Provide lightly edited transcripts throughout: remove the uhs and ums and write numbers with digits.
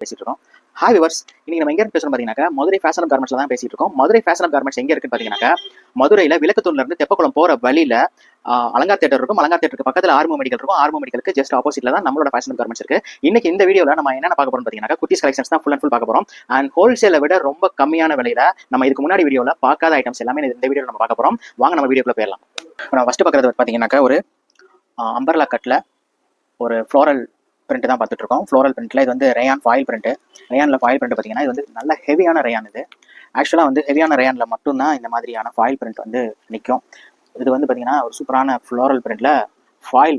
பேசிட்டு இருக்கோம். Hi viewers, இன்னைக்கு நம்ம எங்க இருந்து பேசணும் பாத்தீங்கன்னா மதுரை ஃபேஷன் ஆஃப் கார்மெண்ட்ஸ்ல தான் பேசிட்டு இருக்கோம். மதுரை ஃபேஷன் ஆஃப் கார்மெண்ட்ஸ் எங்க இருக்குன்னு பாத்தீங்கன்னா மதுரையில விளக்குத்தூண்ல இருந்து தெப்பக்குளம் போற வழியில அலங்கார் தேட்டர் இருக்கும். அலங்கார் தேட்டருக்கு பக்கத்துல ஆர்மோ மெடிக்கல் இருக்கும். ஆர்மோ மெடிக்கலுக்கு ஜஸ்ட் ஆப்போசிட்ல தான் நம்மளோட ஃபேஷன் ஆஃப் கார்மெண்ட்ஸ் இருக்கு. இன்னைக்கு இந்த வீடியோல நம்ம என்ன பார்க்க போறோம் பாத்தீங்கன்னா குர்த்திஸ் கலெக்ஷன்ஸ் தான் ஃபுல் அண்ட் ஃபுல் பார்க்க போறோம். அண்ட் ஹோல்சேலை விட ரொம்ப கம்மியான விலையில நம்ம இதுக்கு முன்னாடி வீடியோல பார்க்காத ஐட்டம்ஸ் எல்லாமே இந்த வீடியோல நம்ம பார்க்க போறோம். வாங்க நம்ம வீடியோக்குள்ள போயிடலாம். நம்ம ஃபர்ஸ்ட் பார்க்கறது பாத்தீங்கன்னா ஒரு அம்பர்லா கட்ல ஒரு ஃப்ளோரல் பிரிண்ட் தான் பார்த்துட்டு இருக்கோம். ஃப்ளோரல் பிரிண்ட்ல இது வந்து ரேயான் ஃபாயில் பிரிண்ட். ரேயான்ல ஃபாயில் பிரிண்ட் பார்த்தீங்கன்னா இது வந்து நல்ல ஹெவியான ரேயான். இது ஆக்சுவலாக வந்து ஹெவியான ரேயான்ல மட்டும்தான் இந்த மாதிரியான ஃபாயில் பிரிண்ட் வந்து நிற்கும். இது வந்து பார்த்தீங்கன்னா ஒரு சூப்பரான ஃப்ளோரல் பிரிண்ட்ல ஃபாயில்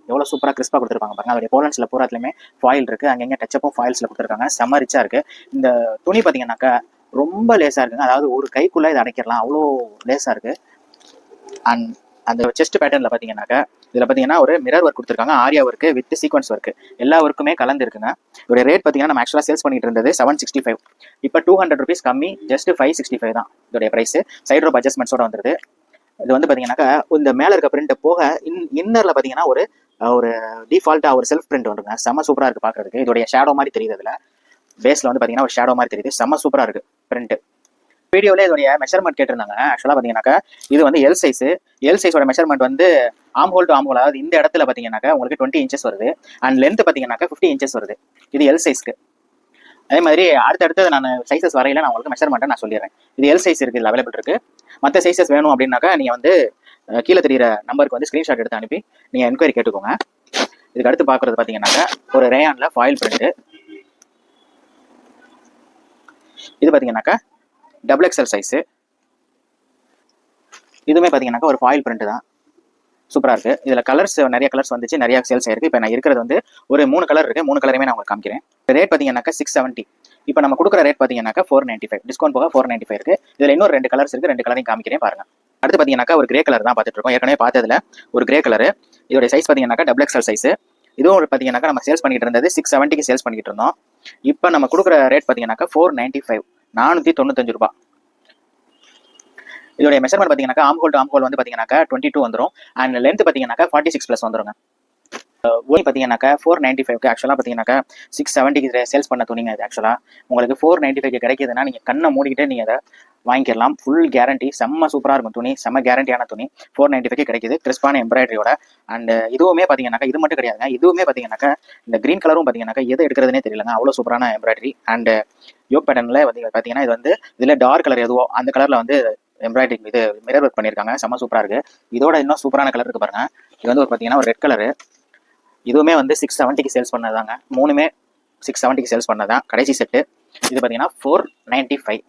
எவ்வளோ சூப்பராக கிறிஸ்பாக கொடுத்துருப்பாங்க பாருங்க. அதோடைய போலன்ஸில் பூராத்துலையுமே ஃபாயில் இருக்குது. அங்கங்கே டச்சப்பும் ஃபாயில்ஸில் கொடுத்துருக்காங்க. செம்ம ரிச்சாக இருக்குது. இந்த துணி பார்த்தீங்கன்னாக்கா ரொம்ப லேஸாக இருக்குங்க. அதாவது ஒரு கைக்குள்ளே இதை அடைக்கிடலாம், அவ்வளோ லேஸாக இருக்குது. அண்ட் அந்த செஸ்ட் பேட்டர்னில் பார்த்தீங்கன்னாக்கா இதில் பார்த்தீங்கன்னா ஒரு மிரர் ஒர்க் கொடுத்துருக்காங்க. Aari work with sequins work எல்லா ஒர்க்குமே கலந்து இருக்குங்க. இதோட ரேட் பார்த்தீங்கன்னா நம்ம ஆக்சுவலாக சேல்ஸ் பண்ணிட்டு இருந்தது 765. இப்போ 200 rupees கம்மி, ஜஸ்ட் 565 தான் இதோடைய ப்ரைஸ். சைட் ரோப் அட்ஜஸ்ட்மெண்ட்ஸோட வந்துருது. இது வந்து பார்த்தீங்கன்னாக்கா இந்த மேலே இருக்க பிரிண்ட் போக இன்னரில் பார்த்தீங்கன்னா ஒரு டிஃபால்ட்டாக ஒரு செல்ஃப் பிரிண்ட் வந்துருங்க. செம்ம சூப்பராக இருக்குது பார்க்குறதுக்கு. இதோடைய ஷேடோ மாதிரி தெரியுது. இதில் பேஸில் வந்து பார்த்தீங்கன்னா ஒரு ஷேடோ மாதிரி தெரியுது. செம்ம சூப்பராக இருக்குது பிரிண்ட். வீடியோல இதோடைய மெஷர்மெண்ட் கேட்டிருந்தாங்க. ஆக்சுவலாக பார்த்தீங்கன்னாக்கா இது வந்து எல் சைஸ். எல் சைஸோட மெஷர்மெண்ட் வந்து ஆம் ஹோல் டு ஆம் ஹோல், அதாவது இந்த இடத்துல பார்த்தீங்கன்னாக்கா உங்களுக்கு 20 inches வருது. அண்ட் லென்த் பார்த்தீங்கன்னாக்கா 50 inches வருது. இது எல் சைஸ்க்கு. அதே மாதிரி அடுத்தடுத்து நான் சைஸஸ் வரையில நான் உங்களுக்கு மெஷர்மெண்ட்டை நான் சொல்லிடுறேன். இது எல் சைஸ் இருக்குது, அவைலபிள் இருக்கு. மற்ற சைஸஸ் வேணும் அப்படின்னாக்கா நீங்கள் வந்து கீழே தெரியிற நம்பருக்கு வந்து ஸ்க்ரீன்ஷாட் எடுத்து அனுப்பி நீங்கள் என்கொயரி கேட்டுக்கோங்க. இதுக்கு அடுத்து பார்க்குறது பார்த்தீங்கன்னாக்கா ஒரு ரேயான்ல ஃபாயில் பிரிண்ட். இது பார்த்தீங்கன்னாக்கா டபுள் எக்ஸ்எல் சைஸு. இதுவுமே பார்த்தீங்கன்னாக்கா ஒரு ஃபாயில் பிரிண்ட் தான். சூப்பராக இருக்குது. இதில் கலர்ஸ் நிறைய கலர்ஸ் வந்துச்சு, நிறைய சேல்ஸ் ஆயிருக்கு. இப்போ நான் இருக்கிறது வந்து ஒரு 3 கலர் இருக்குது. 3 கலருமே நான் உங்களுக்கு காமிக்கிறேன். ரேட் பார்த்தீங்கன்னாக்கா 670. இப்போ நம்ம கொடுக்குற ரேட் பார்த்தீங்கன்னாக்கா 495. டிஸ்கவுண்ட் போக 495 இருக்குது. இதில் இன்னொரு 2 கலர்ஸ் இருக்குது. 2 கலரையும் காமிக்கிறேன் பாருங்க. அடுத்து பார்த்தீங்கன்னாக்கா ஒரு கிரே கலர் தான் பார்த்துட்டு இருக்கோம். ஏற்கனவே பார்த்ததுல ஒரு கிரே கலர். இதோட சைஸ் பார்த்தீங்கன்னாக்கா டபுள் எக்ஸ்எல் சைஸ். இதுவும் பார்த்தீங்கன்னாக்கா நம்ம சேல்ஸ் பண்ணிட்டு இருந்தது 670க்கு சேல்ஸ் பண்ணிட்டு இருந்தோம். இப்போ நம்ம கொடுக்குற ரேட் பார்த்தீங்கன்னாக்கா 495, 495 ரூபாய். இதோட மெஷர்மெண்ட் பார்த்தீங்கன்னாக்கா ஆம் ஹோல் டு ஆம் ஹோல் வந்து பார்த்தீங்கன்னாக்கா 22 வந்துடும். அண்ட் லென்த் பார்த்தீங்கன்னாக்கா 46+ வந்துருங்க. ஓனி பார்த்தீங்கன்னாக்கா 495க்கு ஆக்சுவலாக பார்த்தீங்கன்னாக்கா 670க்கு சேல்ஸ் பண்ண துணிங்க. இது ஆக்சுவலாக உங்களுக்கு 495க்கு கிடைக்குதுன்னா நீங்கள் கண்ணை மூடிக்கிட்டே நீங்கள் அதை வாங்கிக்கலாம். Full guarantee. செம்ம சூப்பராக இருக்கும் துணி. செம்ம கேரண்டியான துணி 495க்கு கிடைக்குது. கிறிஸ்பான எம்ப்ராய்டரியோட. அண்ட் இதுவுமே பார்த்தீங்கன்னாக்கா இது மட்டும் கிடையாதுங்க. இதுவுமே பார்த்தீங்கன்னாக்கா இந்த கிரீன் கலரும் பார்த்தீங்கன்னாக்கா எது எடுக்கிறதுனே தெரியலங்க. அவ்வளோ சூப்பரான எம்ப்ராய்டரி. அண்ட் யோக் பேட்டர்னில் பார்த்தீங்கன்னா இது வந்து இதில் டார்க் கலர் எதுவோ அந்த கலரில் வந்து எம்ப்ராய்டரி இது மிரர் ஒர்க் பண்ணியிருக்காங்க. செம்ம சூப்பராக இருக்குது. இதோட இன்னும் சூப்பரான கலர் இருக்குது பாருங்க. இது வந்து ஒரு பார்த்தீங்கன்னா ஒரு ரெட் கலரு. இதுவுமே வந்து 670க்கு சேல்ஸ் பண்ணதாங்க. 3மே 670க்கு சேல்ஸ் பண்ணதான் கடைசி செட்டு. இது பார்த்தீங்கன்னா 495.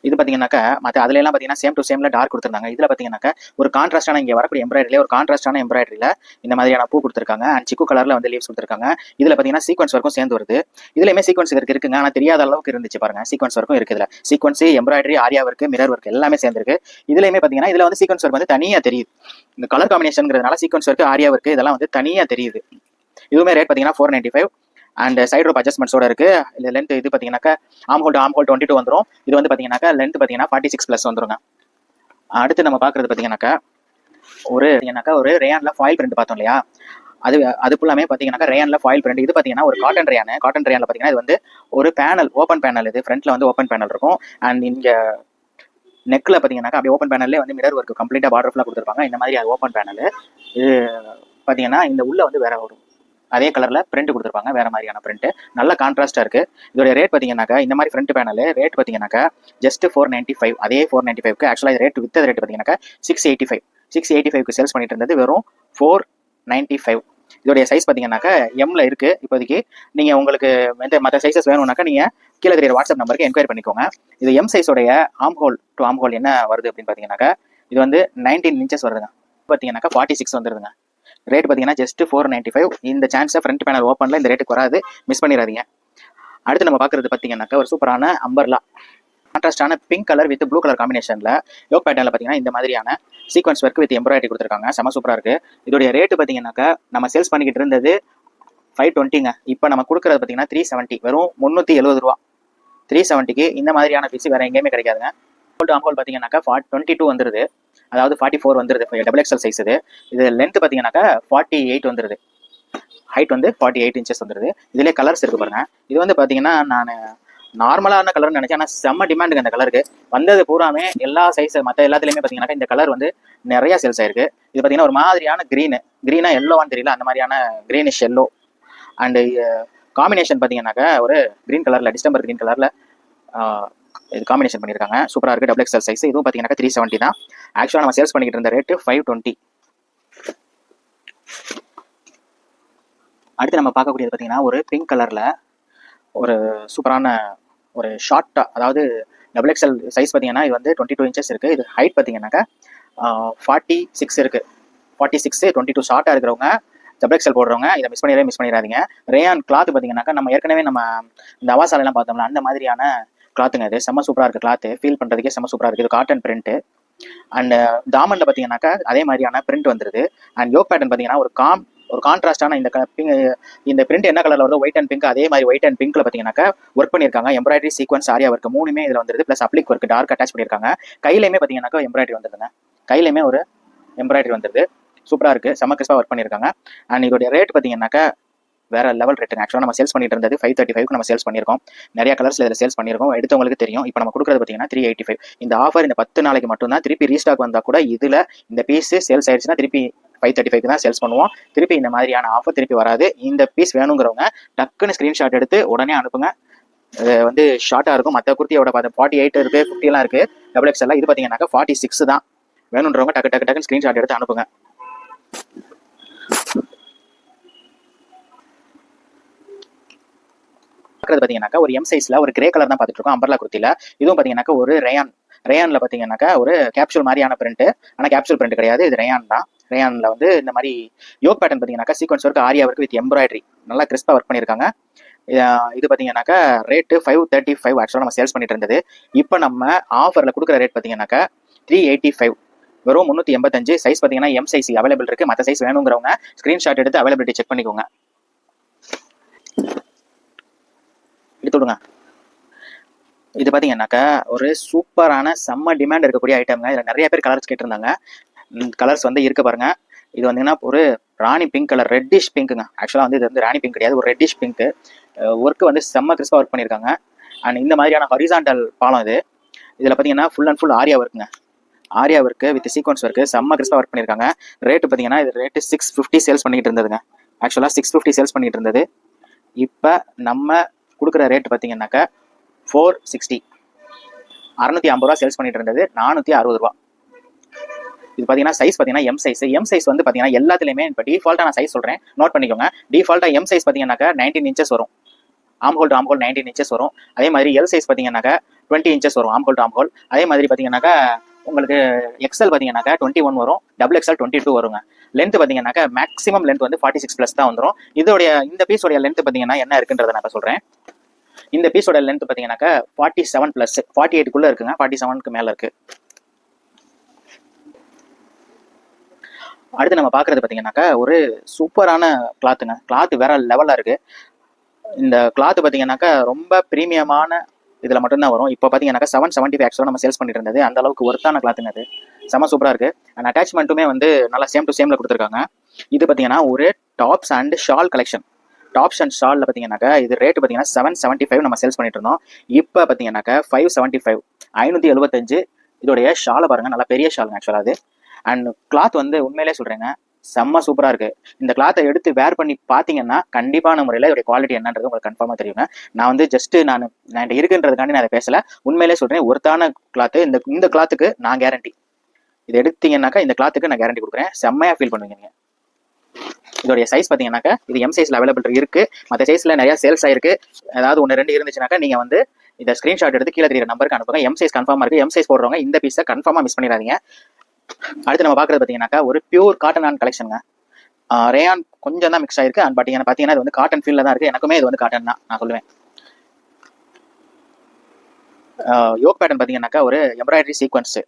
இது பார்த்தீங்கன்னாக்கா மற்ற அதுல எல்லாம் பார்த்தீங்கன்னா சேம் டு சேம்ல டார்க் கொடுத்துருந்தாங்க. இதில் பார்த்தீங்கன்னாக்கா ஒரு கான்ட்ராஸ்டான இங்கே வரக்கூடிய எம்ப்ராய்டரியில ஒரு கான்ட்ராஸ்டான எம்ப்ராய்டரியில இந்த மாதிரியான பூ கொடுத்துருக்காங்க. அண்ட் சிக்கு கலர்ல வந்து லீவ்ஸ் கொடுத்துருக்காங்க. இதில் பார்த்தீங்கன்னா சீக்வன்ஸ் ஒர்க்கும் சேர்ந்து வருது. இதுலையுமே சீக்வன்ஸ் இருக்குங்க. ஆனால் தெரியாத அளவுக்கு இருந்துச்சு பாருங்க. சீக்வன்ஸ் ஒர்க்கும் இருக்குது. இதில் sequins, embroidery, aari work, mirror work எல்லாமே சேர்ந்துருக்கு. இதுலையுமே பார்த்தீங்கன்னா இதில் வந்து சீக்வன்ஸ் ஒர்க் வந்து தனியாக தெரியுது. இந்த கலர் காம்பினேஷன்ங்கிறதுனால சீக்வன்ஸ் ஒர்க், ஆரியா ஒர்க் இதெல்லாம் வந்து தனியாக தெரியுது. இதுவுமே ரேட் பார்த்தீங்கன்னா 495. அண்ட் சைட் ரோப் அட்ஜஸ்ட்மெண்ட்ஸோட இருக்கு. இந்த லென்த் இது பார்த்தீங்கன்னாக்கா ஆம் ஹோல் டு ஆம் ஹோல் 22 வந்துடும். இது வந்து பார்த்தீங்கன்னாக்கா லென்த் பார்த்தீங்கன்னா 46+ வந்துருங்க. அடுத்து நம்ம பார்க்குறது பார்த்தீங்கன்னாக்கா ஒரு ரேயான்ல ஃபாயில் பிரிண்ட் பார்த்தோம் இல்லையா, அது ஃபுல்லாமே பார்த்தீங்கன்னாக்கா ரேயான்ல ஃபாயில் பிரிண்ட். இது பார்த்தீங்கன்னா ஒரு காட்டன் ரேயான். காட்டன் ரேயான்ல பார்த்தீங்கன்னா இது வந்து ஒரு பேனல், ஓப்பன் பேனல். இது ஃப்ரண்ட்ல வந்து ஓப்பன் பேனல் இருக்கும். அண்ட் இங்கே நெக்ல பார்த்தீங்கன்னாக்கா அப்படியே ஓப்பன் பேனல்லே வந்து மிரர் ஒர்க் கம்ப்ளீட்டாக பார்டர் ஃபுல்லாக கொடுத்துருப்பாங்க. இந்த மாதிரி அது ஓப்பன் பேனல். இது பார்த்தீங்கன்னா இந்த உள்ள வந்து வேற ஒரு அதே கலர்ல பிரிண்ட் கொடுத்துருப்பாங்க. வேற மாதிரியான பிரிண்ட். நல்ல கான்ட்ராஸ்டா இருக்கு. இதோட ரேட் பார்த்தீங்கன்னாக்கா இந்த மாதிரி ஃப்ரண்ட் பேனல் ரேட் பார்த்தீங்கன்னாக்கா ஜஸ்ட் 495. அதே 495க்கு ஆக்சுவலாக இது ரேட் வித்த ரேட் பார்த்தீங்கன்னாக்கா 685. 685க்கு சேல்ஸ் பண்ணிட்டு இருந்தது வெறும் 495. இதோடைய சைஸ் பார்த்தீங்கன்னாக்கா எம்ல இருக்கு இப்போதைக்கு. நீங்க உங்களுக்கு மற்ற சைஸஸ் வேணும்னாக்கா நீங்க கீழே தெரியுற வாட்ஸ்அப் நம்பருக்கு என்கொயரி பண்ணிக்கோங்க. இது எம் சைஸோடைய ஆம் ஹோல் டு ஆம் ஹோல் என்ன வருது அப்படின்னு பார்த்தீங்கன்னாக்கா இது வந்து 19 inches வருதுங்க. பார்த்தீங்கன்னாக்கா 46 வந்துருதுங்க. ரேட் பார்த்தீங்கன்னா ஜஸ்ட் 495. இந்த சான்ஸை ஃப்ரண்ட் பேனல் ஓப்பனில் இந்த ரேட்டுக்கு வராது, மிஸ் பண்ணிடாதீங்க. அடுத்து நம்ம பார்க்குறது பார்த்தீங்கன்னாக்கா ஒரு சூப்பரான அம்பர்லா. கான்ட்ராஸ்டான pink colour with blue colour காம்பினேஷனில் யோக் பேட்டர்னில் பார்த்தீங்கன்னா இந்த மாதிரியான சீக்வன்ஸ் ஒர்க் வித் எம்ப்ராய்டரி கொடுத்துருக்காங்க. செம சூப்பராக இருக்குது. இதோடைய ரேட்டு பார்த்தீங்கன்னாக்கா நம்ம சேல்ஸ் பண்ணிக்கிட்டு இருந்தது 520ங்க. இப்போ நம்ம கொடுக்குறது பார்த்தீங்கன்னா 370. வெறும் 370 ரூபா. 370க்கு இந்த மாதிரியான பீஸ் வேறு எங்கேயுமே கிடைக்காதுங்க. ஆம் ஹோல் பார்த்தீங்கன்னாக்கா 22 வந்துருது. அதாவது 44 வந்துருது. டபுள் எக்ஸ்எல் சைஸ் இது. லென்த் பார்த்தீங்கன்னாக்கா 48 வந்துருது. ஹைட் வந்து 48 இன்ச்சஸ் வந்துருது. இதுலேயே கலர்ஸ் இருக்கு பாருங்க. இது வந்து பார்த்தீங்கன்னா நான் நார்மலான கலர்னு நினைச்சேன். ஆனால் செம்ம டிமாண்டுங்க அந்த கலருக்கு. வந்தது பூராமே எல்லா சைஸ் மற்ற எல்லாத்துலேயுமே பார்த்தீங்கன்னா இந்த கலர் வந்து நிறைய சேல்ஸ் ஆயிருக்கு. இது பார்த்தீங்கன்னா ஒரு மாதிரியான க்ரீனா எல்லோவான்னு தெரியல, அந்த மாதிரியான க்ரீனிஷ் எல்லோ. அண்டு காம்பினேஷன் பார்த்தீங்கன்னாக்கா ஒரு க்ரீன் கலரில், டிஸ்டம்பர் க்ரீன் கலரில் இது காம்பினேஷன் பண்ணியிருக்காங்க. சூப்பராக இருக்குது. Double XL size. இதுவும் பார்த்தீங்கன்னா 370 தான். ஆக்சுவலாக நம்ம சேல்ஸ் பண்ணிக்கிட்டு இருந்த ரேட்டு 520. அடுத்து நம்ம பார்க்கக்கூடியது பார்த்தீங்கன்னா ஒரு பிங்க் கலரில் ஒரு சூப்பரான ஒரு ஷார்ட்டாக, அதாவது டபுள் எக்ஸ்எல் சைஸ் பார்த்தீங்கன்னா இது வந்து 22 இன்ச்சஸ் இருக்குது. இது ஹைட் பார்த்தீங்கன்னாக்கா 46 இருக்குது. 46, 22 ஷார்ட்டாக இருக்கிறவங்க டபுள் எக்ஸ்எல் போடுறவங்க இதை மிஸ் பண்ணிடாதீங்க. ரேயான் கிளாத் பார்த்தீங்கன்னாக்கா நம்ம ஏற்கனவே நம்ம இந்த அவாசாலெல்லாம் பார்த்தோம்ல, அந்த மாதிரியான கிளாத்துங்க. இது செம்ம சூப்பராக இருக்குது. கிளாத்து ஃபீல் பண்ணுறதுக்கே செம்ம சூப்பராக இருக்குது. இது காட்டன் பிரிண்ட்டு. அண்ட் தாமனில் பார்த்தீங்கன்னாக்கா அதே மாதிரியான பிரிண்ட் வந்துருது. அண்ட் யோக் பேட்டர்ன் பார்த்தீங்கன்னா ஒரு கான்ட்ராஸ்டான இந்த பிரிண்ட் என்ன கலர்ல வருது, ஒயிட் அண்ட் பிங்க். அதே மாதிரி ஒயிட் அண்ட் பிங்க்ல பாத்தீங்கன்னாக்கா ஒர்க் பண்ணிருக்காங்க. எம்ப்ராய்டரி சீக்வன்ஸ், ஆரியா ஒர்க் மூணுமே இதுல வந்துருது. பிளஸ் அப்ளிக் ஒர்க் டார்க் அட்டாச் பண்ணிருக்காங்க. கையிலுமே பாத்தீங்கன்னாக்கா எம்ப்ராய்டரி வந்துருதுங்க. கையிலுமே ஒரு எம்ப்ராய்டரி வந்துருது. சூப்பரா இருக்கு. செம்ம கிறிஸ்பா ஒர்க் பண்ணிருக்காங்க. அண்ட் இதோட ரேட் பாத்தீங்கன்னாக்கா வேற லெவல் ரேட்டுங்க. ஆக்சுவலாக நம்ம சேல்ஸ் பண்ணிட்டு இருந்தது 535 நம்ம சேல்ஸ் பண்ணியிருக்கோம். நிறைய கலர்ஸ்ல இதில் சேல்ஸ் பண்ணியிருக்கோம். எடுத்தவங்களுக்கு தெரியும். இப்போ நம்ம கொடுக்குறது பார்த்தீங்கன்னா 385. இந்த ஆஃபர் இந்த 10 நாளைக்கு மட்டும் தான். திருப்பி ரீஸ்டாக் வந்தால் கூட இதில் இந்த பீஸ் சேல்ஸ் ஆயிடுச்சுன்னா திருப்பி 535 தான் சேல்ஸ் பண்ணுவோம். திருப்பி இந்த மாதிரியான ஆஃபர் திருப்பி வராது. இந்த பீஸ் வேணுங்கிறவங்க டக்குன்னு ஸ்க்ரீன்ஷாட் எடுத்து உடனே அனுப்புங்க. வந்து ஷார்ட்டாக இருக்கும். மற்ற குர்த்தியோட பார்த்து 48 இருக்குது, 50 எல்லாம் இருக்குது. டபுள் எக்ஸ் எல்லாம் இது பார்த்தீங்கன்னாக்கா 46 தான். வேணுன்றவங்க டக்குன்னு ஸ்க்ரீன்ஷாட் எடுத்து அனுப்புங்க. பாத்தீங்கன்னாக்கா ஒரு எம் சைஸ்ல ஒரு கிரே கலர் தான் பார்த்துட்டு இருக்கோம். அம்பர்லா குர்த்தில. இதுவும் பாத்தீங்கன்னாக்கா ஒரு ரேயான்ல பாத்தீங்கன்னாக்கா ஒரு கேப்சூல் மாதிரியான பிரிண்ட். ஆனா கேப்சூல் பிரிண்ட் கிடையாது, இது ரேயான் தான். ரேயான்ல வந்து இந்த மாதிரி யோக் பேட்டர்ன் பாத்தீங்கன்னாக்கா sequins work, aari work with embroidery நல்லா கிறிஸ்பா ஒர்க் பண்ணிருக்காங்க. இது பாத்தீங்கன்னாக்கா ரேட்டு 535 ஆக்சுவலா நம்ம சேல்ஸ் பண்ணிட்டு இருந்தது. இப்போ நம்ம ஆஃபர்ல கொடுக்குற ரேட் பாத்தீங்கன்னாக்கா 385, வெறும் 385. சைஸ் பாத்தீங்கன்னா எம் சைஸ் அவைலபிள் இருக்கு. மற்ற சைஸ் வேணுங்கிறவங்க ஸ்கிரீன்ஷாட் எடுத்து அவைலபிலிட்டி செக் பண்ணிக்கோங்க. எடுத்துடுங்க. இது பாத்தீங்கன்னாக்கா ஒரு சூப்பரான செம்ம டிமாண்ட் இருக்கக்கூடிய ஐட்டம்ங்க. இதுல நிறைய பேர் கலர்ஸ் கேட்டிருந்தாங்க. கலர்ஸ் வந்து இருக்கு பாருங்க. இது வந்தீங்கன்னா ஒரு ராணி பிங்க் கலர், ரெட்டிஷ் பிங்க்குங்க. ஆக்சுவலா வந்து இது வந்து ராணி பிங்க் கிடையாது, ஒரு ரெட்டிஷ் பிங்க். ஒர்க் வந்து செம்ம கிறிஸ்பா ஒர்க் பண்ணியிருக்காங்க. அண்ட் இந்த மாதிரியான ஹாரிசான்டல் பாலம் இது. இதுல பாத்தீங்கன்னா ஃபுல் அண்ட் ஃபுல் ஆரியா ஒர்க்குங்க. Aari work with sequence work செம்ம கிறிஸ்பா ஒர்க் பண்ணியிருக்காங்க. ரேட்டு பாத்தீங்கன்னா இது ரேட்டு 650 சேல்ஸ் பண்ணிட்டு இருந்ததுங்க. ஆக்சுவலா 650 சேல்ஸ் பண்ணிட்டு இருந்தது. இப்போ நம்ம கொடுக்குற ரேட் பார்த்தீங்கன்னாக்கா 460, 650 ரூபா சேல்ஸ் பண்ணிட்டு இருந்தது 460 ரூபா. இது பார்த்தீங்கன்னா சைஸ் பார்த்தீங்கன்னா எம் சைஸ் வந்து பார்த்தீங்கன்னா எல்லாத்துலேயுமே இப்போ டிஃபால்ட்டாக நான் சைஸ் சொல்கிறேன், நோட் பண்ணிக்கோங்க. டிஃபால்ட்டாக எம் சைஸ் பார்த்தீங்கன்னாக்கா 19 இன்ச்சஸ் வரும். ஆம்ஹோல் 19 இன்ச்சஸ் வரும். அதே மாதிரி எல் சைஸ் பார்த்தீங்கன்னாக்கா 20 இன்ச்சஸ் வரும் ஆம்ஹோல். அதே மாதிரி பார்த்தீங்கன்னாக்கா உங்களுக்கு எக்ஸ்எல் பார்த்தீங்கன்னாக்கா 21 வரும். டபுள் எக்ஸ்எல் 22 வருங்க. லென்த் பார்த்தீங்கன்னாக்கா மேக்ஸிமம் லென்த் வந்து 46+ தான் வந்துடும். இந்த பீஸோடைய லென்த் பார்த்தீங்கன்னா என்ன இருக்குன்றதை நான் சொல்கிறேன். இந்த பீஸோட லென்த் பார்த்தீங்கன்னாக்கா 47+, 48க்குள்ள இருக்குங்க. 47க்கு மேல இருக்கு. அடுத்து நம்ம பார்க்கறது பார்த்தீங்கன்னாக்கா ஒரு சூப்பரான கிளாத்துங்க. கிளாத் வேற லெவலா இருக்கு. இந்த கிளாத் பார்த்தீங்கன்னாக்கா ரொம்ப பிரீமியமான இதில் மட்டும்தான் வரும். இப்போ பார்த்தீங்கன்னாக்கா 775 ஆக்சுவலாக நம்ம சேல்ஸ் பண்ணிட்டு இருந்தது. அந்த அளவுக்கு ஒர்த்தான கிளாத்துங்க. அது செம சூப்பராக இருக்கு. அண்ட் அட்டாச்மெண்ட்டுமே வந்து நல்லா சேம் டு சேம்ல கொடுத்துருக்காங்க. இது பார்த்தீங்கன்னா ஒரு tops and shawl collection. Tops and ஷாலில் பார்த்தீங்கன்னாக்கா இது ரேட்டு பார்த்தீங்கன்னா 775 நம்ம சேல்ஸ் பண்ணிட்டு இருந்தோம். இப்போ பார்த்தீங்கன்னாக்கா 575, 575. இதோடைய ஷாலை பாருங்க, நல்லா பெரிய ஷாலுங்க ஆக்சுவலாக அது. அண்ட் கிளாத் வந்து உண்மையிலே சொல்றேங்க செம்ம சூப்பராக இருக்கு. இந்த கிளாத்தை எடுத்து வேர் பண்ணி பார்த்தீங்கன்னா கண்டிப்பான முறையில் இதோட குவாலிட்டி என்னன்றது உங்களுக்கு கன்ஃபார்மாக தெரியுங்க. நான் வந்து ஜஸ்ட் நான் இருக்குன்றதுக்காண்டி நான் அதை பேசல, உண்மையிலே சொல்றேன். ஒருத்தான கிளாத்து. இந்த கிளாத்துக்கு நான் கேரண்டி. இதை எடுத்தீங்கன்னாக்கா இந்த கிளாத்துக்கு நான் கேரண்டி கொடுக்குறேன். செம்மையா ஃபீல் பண்ணுவீங்க. இதோடைய சைஸ் பார்த்தீங்கன்னாக்கா இது எம் சைஸ்ல அவைலபிள் இருக்கு. மற்ற சைஸ்ல நிறைய சேல்ஸ் ஆயிருக்கு. ஏதாவது 1-2 இருந்துச்சுனாக்கா நீங்க வந்து இந்த ஸ்கிரீன்ஷாட் எடுத்து கீழே தெரியுற நம்பருக்கு அனுப்புங்க. எம் சைஸ் கன்ஃபார்மா இருக்கு. எம் சைஸ் போடுறவங்க இந்த பீஸை கன்ஃபார்மா மிஸ் பண்ணிடாதீங்க. அடுத்து நம்ம பார்க்கறது பார்த்தீங்கன்னாக்கா ஒரு பியூர் காட்டன் ஆன் கலெக்ஷனுங்க. ரேயான் கொஞ்சம் தான் மிக்ஸ் ஆயிருக்கு. பட் பார்த்தீங்கன்னா இது வந்து காட்டன் ஃபீல்ல தான் இருக்கு. எனக்குமே இது வந்து காட்டன் தான் நான் சொல்லுவேன். யோக் பேட்டர்ன் பார்த்தீங்கன்னாக்கா ஒரு எம்ப்ராய்டரி சீக்வன்ஸ்